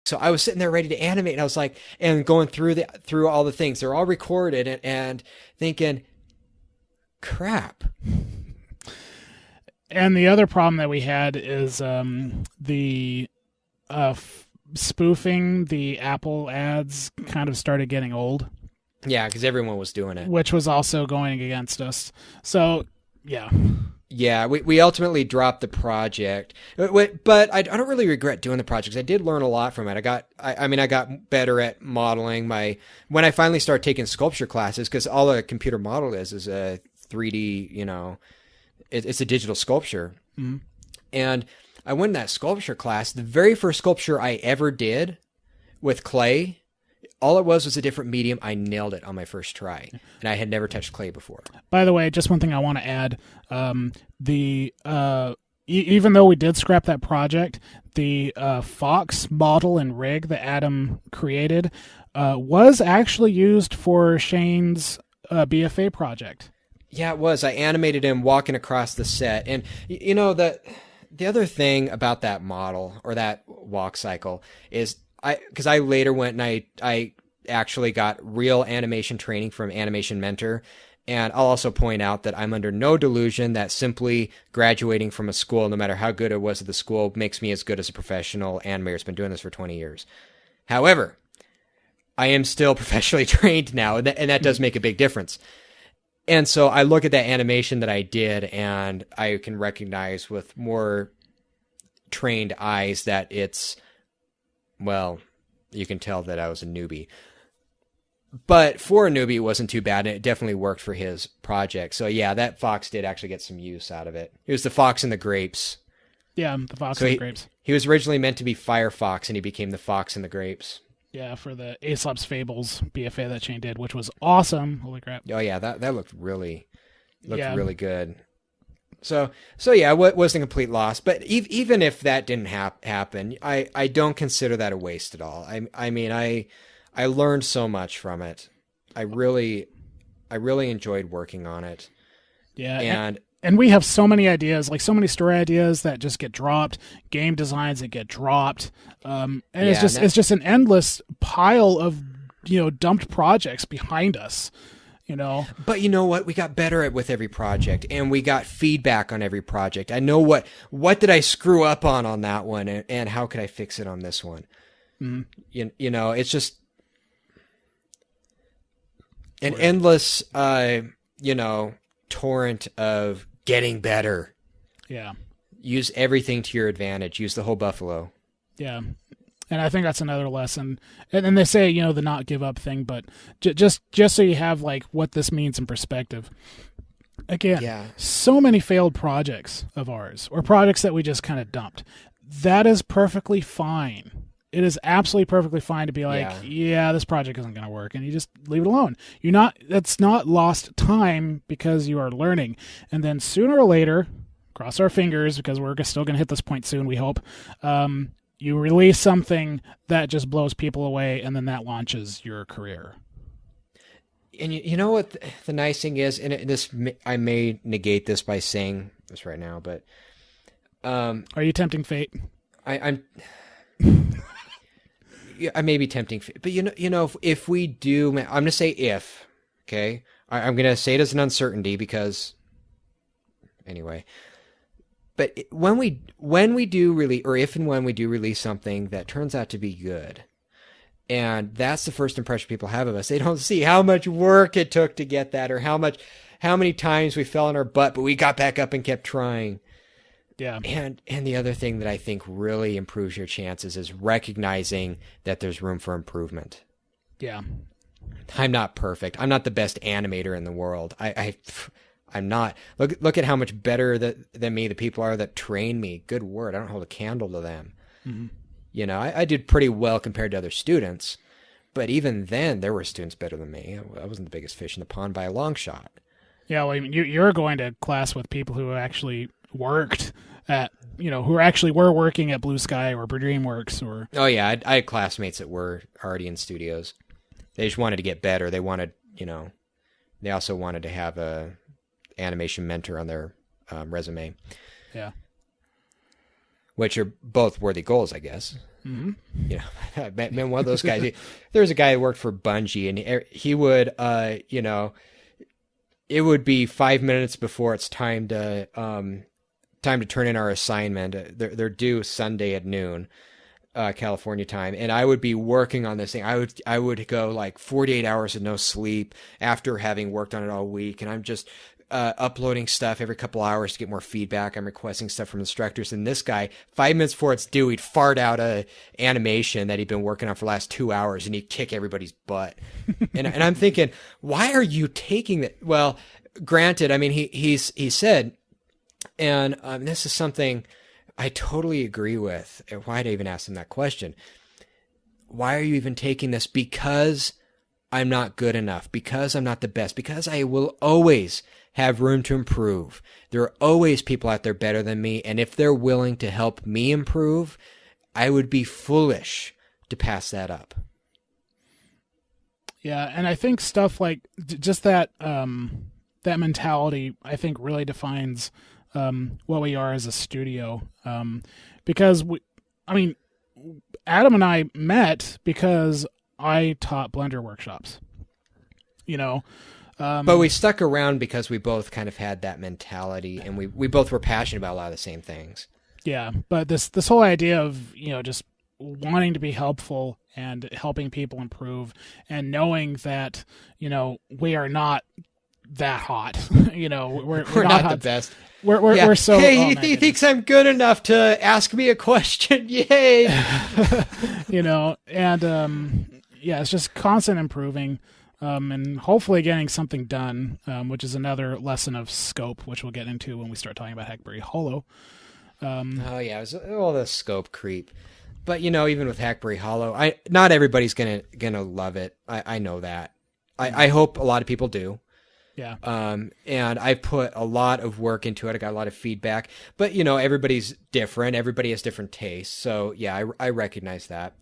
So I was sitting there ready to animate, and I was like, and going through all the things. They're all recorded, and thinking, crap. And the other problem that we had is the spoofing the Apple ads kind of started getting old, Yeah, because everyone was doing it. which was also going against us. So, yeah. Yeah, we ultimately dropped the project, but I don't really regret doing the project. I did learn a lot from it. I got better at modeling. When I finally started taking sculpture classes, because all a computer model is a 3D, it's a digital sculpture. Mm-hmm. And I went in that sculpture class. The very first sculpture I ever did with clay, all it was a different medium. I nailed it on my first try, and I had never touched clay before. By the way, just one thing I want to add: even though we did scrap that project, the Fox model and rig that Adam created was actually used for Shane's BFA project. Yeah, it was. I animated him walking across the set, and the other thing about that model or that walk cycle is because I later went and I actually got real animation training from Animation Mentor. And I'll also point out that I'm under no delusion that simply graduating from a school, no matter how good it was at the school, makes me as good as a professional animator. It's been doing this for 20 years. However, I am still professionally trained now, and that does make a big difference. And so I look at that animation that I did, and I can recognize with more trained eyes that well, you can tell that I was a newbie. But for a newbie, it wasn't too bad, and it definitely worked for his project. So yeah, that fox did actually get some use out of it. It was the fox and the grapes. Yeah, the Fox and the grapes. He was originally meant to be Firefox, and he became the fox and the grapes. Yeah, for the Aesop's Fables BFA that Shane did, which was awesome. Holy crap! Oh yeah, that looked really good. So yeah, it wasn't a complete loss. But even if that didn't happen, I don't consider that a waste at all. I learned so much from it. I really enjoyed working on it. Yeah, and we have so many ideas, like so many story ideas that just get dropped, game designs that get dropped, and it's just an endless pile of dumped projects behind us. But you know what? We got better with every project, and we got feedback on every project. I know what did I screw up on that one, and how could I fix it on this one. Mm-hmm. It's just an endless, torrent of getting better. Yeah. Use everything to your advantage. Use the whole buffalo. Yeah. And I think that's another lesson. And they say, the not give up thing, but just so you have like what this means in perspective. Again, so many failed projects of ours or projects that we just kind of dumped. That is perfectly fine. It is absolutely perfectly fine to be like, yeah this project isn't going to work, and you just leave it alone. That's not lost time because you are learning. And then sooner or later, cross our fingers because we're still going to hit this point soon, we hope, you release something that just blows people away, and then that launches your career. And you know what the nice thing is, and I may negate this by saying this right now, but are you tempting fate? I'm I may be tempting, but if we do, I'm going to say if, okay? I'm going to say it as an uncertainty because, anyway. But when we do release, or if and when we do release something that turns out to be good, and that's the first impression people have of us, they don't see how much work it took to get that, or how many times we fell on our butt, but we got back up and kept trying. Yeah. And the other thing that I think really improves your chances is recognizing that there's room for improvement. Yeah. I'm not perfect. I'm not the best animator in the world. I'm not. Look at how much better than me the people are that train me. Good word. I don't hold a candle to them. Mm-hmm. I did pretty well compared to other students, but even then there were students better than me. I wasn't the biggest fish in the pond by a long shot. Yeah, well, I mean, you're going to class with people who actually worked at, who actually were working at Blue Sky or DreamWorks or. Oh yeah, I had classmates that were already in studios. They just wanted to get better. They wanted, they also wanted to have a animation mentor on their resume. Yeah. Which are both worthy goals, I guess. Mm-hmm. You know, I've been one of those guys. There was a guy who worked for Bungie, and he would, you know, it would be 5 minutes before it's time to turn in our assignment. They're due Sunday at noon, California time, and I would be working on this thing. I would go like 48 hours of no sleep after having worked on it all week, and I'm just uploading stuff every couple hours to get more feedback. I'm requesting stuff from instructors, and this guy, 5 minutes before it's due, he'd fart out a animation that he'd been working on for the last 2 hours, and he'd kick everybody's butt. and I'm thinking, why are you taking that? Well, granted, I mean, he said, and this is something I totally agree with. Why'd I even ask him that question? Why are you even taking this? Because I'm not good enough, because I'm not the best, because I will always have room to improve. There are always people out there better than me, and if they're willing to help me improve, I would be foolish to pass that up. Yeah, and I think stuff like just that that mentality, I think, really defines what we are as a studio. Because Adam and I met because I taught Blender workshops. You know, but we stuck around because we both kind of had that mentality, and we both were passionate about a lot of the same things. Yeah, but this whole idea of, you know, just wanting to be helpful and helping people improve, and knowing that, you know, we are not that hot. You know, we're not the best. We're so. Hey, he thinks I'm good enough to ask me a question. Yay! You know, and yeah, it's just constant improving, and hopefully getting something done, which is another lesson of scope, which we'll get into when we start talking about Hackberry Hollow. Oh yeah, it was all the scope creep. But you know, even with Hackberry Hollow, not everybody's gonna love it. I know that. I hope a lot of people do. Yeah. And I put a lot of work into it. I got a lot of feedback, but you know, everybody's different. Everybody has different tastes. So yeah, I recognize that.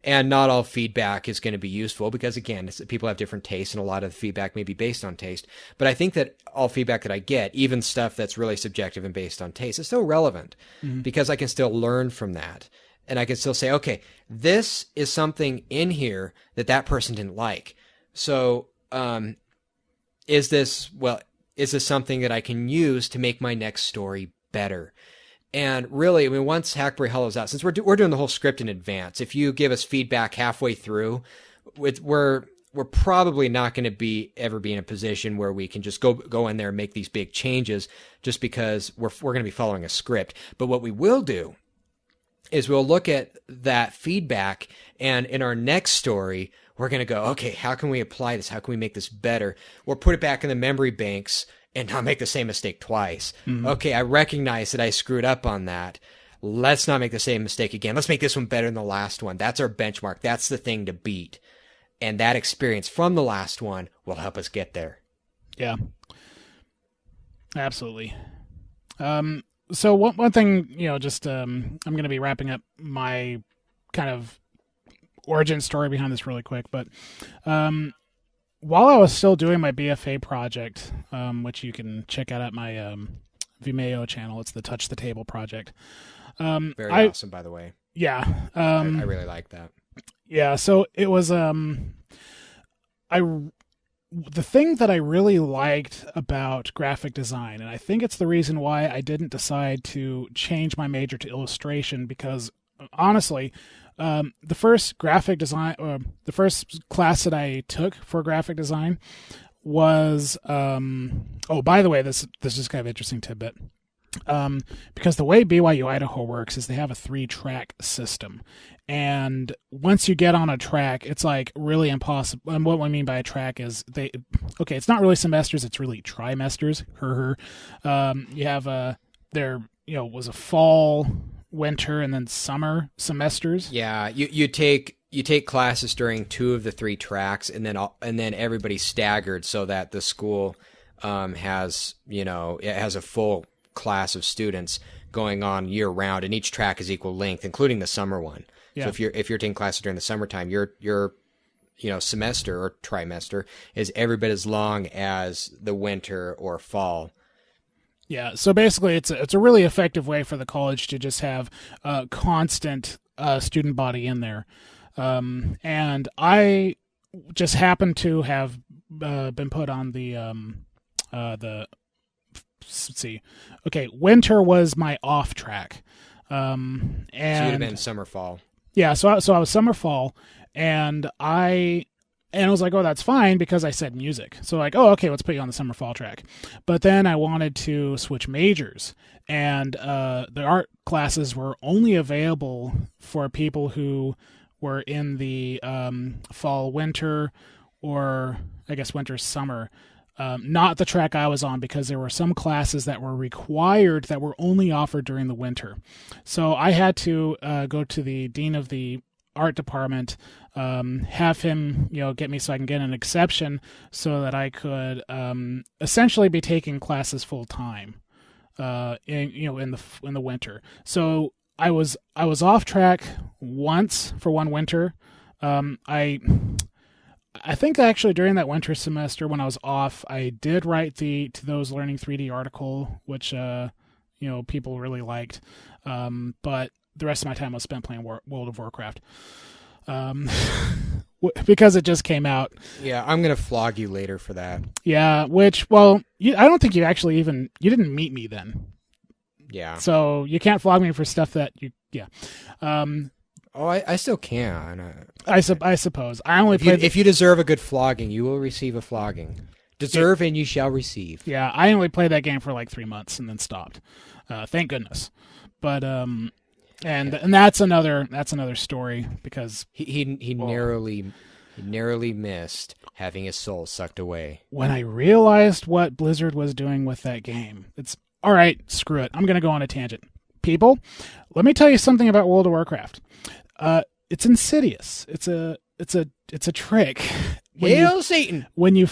And not all feedback is going to be useful because again, people have different tastes, and a lot of the feedback may be based on taste. But I think that all feedback that I get, even stuff that's really subjective and based on taste, is still relevant because I can still learn from that. And I can still say, okay, this is something in here that person didn't like. So, is this something that I can use to make my next story better? And really, I mean, once Hackberry Hollow's out, since we're doing the whole script in advance, if you give us feedback halfway through, we're probably not going to ever be in a position where we can just go in there and make these big changes just because we're going to be following a script. But what we will do is we'll look at that feedback, and in our next story, we're going to go, okay, how can we apply this? How can we make this better? Or put it back in the memory banks and not make the same mistake twice. Okay, I recognize that I screwed up on that. Let's not make the same mistake again. Let's make this one better than the last one. That's our benchmark. That's the thing to beat. And that experience from the last one will help us get there. Yeah, absolutely. So one thing, you know, just I'm going to be wrapping up my kind of origin story behind this really quick, but while I was still doing my BFA project, which you can check out at my Vimeo channel, it's the Touch the Table project. Very awesome, by the way. Yeah, I really like that. Yeah, so it was the thing that I really liked about graphic design, and I think it's the reason why I didn't decide to change my major to illustration, because honestly, the first graphic design, the first class that I took for graphic design was, oh, by the way, this is kind of interesting tidbit. Because the way BYU Idaho works is they have a 3-track system. And once you get on a track, it's like really impossible. And what I mean by a track is it's not really semesters, it's really trimesters. You have was a fall, winter, and then summer semesters. Yeah, you take classes during 2 of the 3 tracks, and then everybody's staggered so that the school has a full class of students going on year round, and each track is equal length, including the summer one. Yeah. So if you're taking classes during the summertime, your semester or trimester is every bit as long as the winter or fall. Yeah, so basically it's a really effective way for the college to just have a constant student body in there. And I just happened to have been put on the let's see. Okay, winter was my off track. And so you'd have been summer fall. Yeah, so I was summer fall, and I was like, oh, that's fine because I said music. So like, oh, okay, let's put you on the summer fall track. But then I wanted to switch majors, and the art classes were only available for people who were in the fall winter, or I guess winter summer. Not the track I was on, because there were some classes that were required that were only offered during the winter. So I had to go to the dean of the art department, have him, get me so I can get an exception so that I could essentially be taking classes full time, in the winter. So I was off track once for one winter. I think actually during that winter semester when I was off, I did write the To Those Learning 3D article, which people really liked. But the rest of my time was spent playing World of Warcraft, because it just came out. Yeah, I'm gonna flog you later for that. Yeah, which I don't think you actually you didn't meet me then. Yeah. So you can't flog me for stuff that you. Yeah. Oh, I still can. I suppose. I only played. If you deserve a good flogging, you will receive a flogging. Deserve and you shall receive. Yeah, I only played that game for like 3 months and then stopped. Thank goodness. But and that's another story, because he narrowly missed having his soul sucked away. When I realized what Blizzard was doing with that game, it's all right. Screw it. I'm going to go on a tangent. People, let me tell you something about World of Warcraft. It's insidious. It's a trick. Hail Satan! When you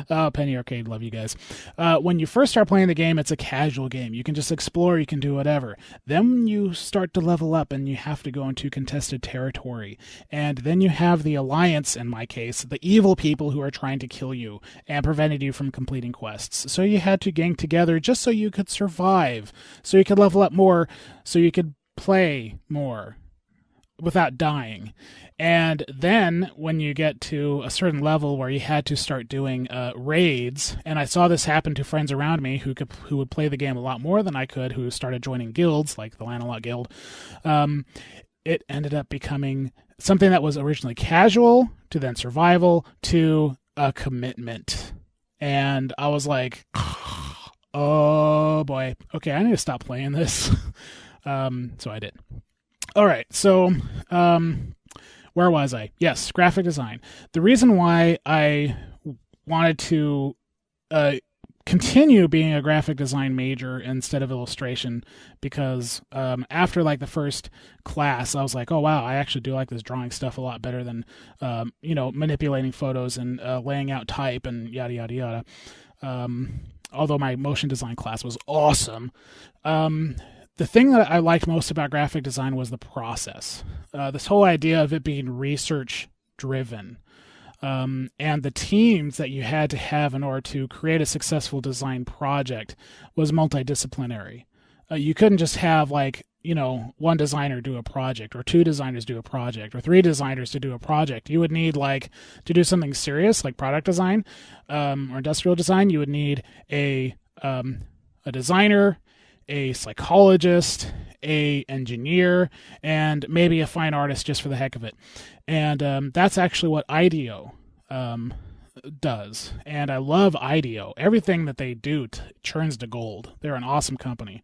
Penny Arcade, love you guys. When you first start playing the game, it's a casual game. You can just explore, you can do whatever. Then you start to level up and you have to go into contested territory. And then you have the Alliance, in my case, the evil people who are trying to kill you and prevented you from completing quests. So you had to gang together just so you could survive, so you could level up more, so you could play more without dying. And then when you get to a certain level where you had to start doing raids, and I saw this happen to friends around me who would play the game a lot more than I could, who started joining guilds like the Lancelot Guild, it ended up becoming something that was originally casual to then survival to a commitment. And I was like, oh boy, okay, I need to stop playing this. So I did. All right, so where was I? Yes, graphic design. The reason why I wanted to continue being a graphic design major instead of illustration, because after like the first class, I was like, oh wow, I actually do like this drawing stuff a lot better than manipulating photos and laying out type and yada yada yada. Although my motion design class was awesome. The thing that I liked most about graphic design was the process. This whole idea of it being research-driven. And the teams that you had to have in order to create a successful design project was multidisciplinary. You couldn't just have one designer do a project, or two designers do a project, or three designers to do a project. You would need to do something serious like product design or industrial design. You would need a designer, a psychologist, a engineer, and maybe a fine artist just for the heck of it. And that's actually what IDEO does. And I love IDEO. Everything that they do churns to gold. They're an awesome company.